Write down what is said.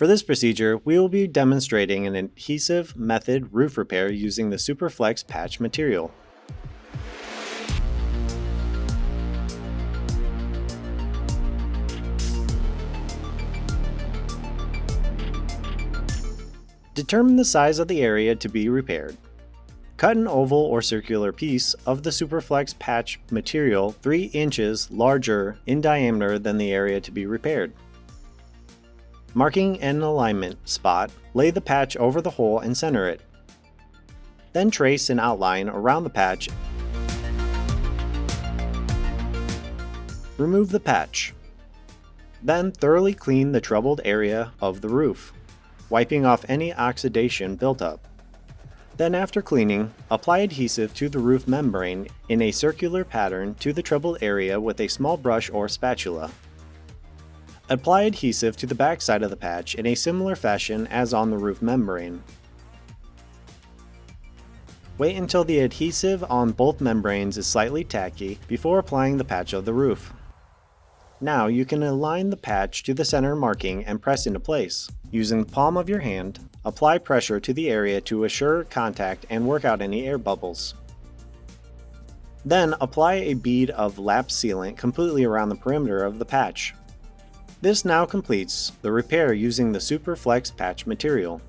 For this procedure, we will be demonstrating an adhesive method roof repair using the Superflex patch material. Determine the size of the area to be repaired. Cut an oval or circular piece of the Superflex patch material 3 inches larger in diameter than the area to be repaired. Marking an alignment spot, lay the patch over the hole and center it. Then trace an outline around the patch. Remove the patch. Then thoroughly clean the troubled area of the roof, wiping off any oxidation built up. Then after cleaning, apply adhesive to the roof membrane in a circular pattern to the troubled area with a small brush or spatula. Apply adhesive to the back side of the patch in a similar fashion as on the roof membrane. Wait until the adhesive on both membranes is slightly tacky before applying the patch of the roof. Now you can align the patch to the center marking and press into place. Using the palm of your hand, apply pressure to the area to assure contact and work out any air bubbles. Then apply a bead of lap sealant completely around the perimeter of the patch. This now completes the repair using the Superflex patch material.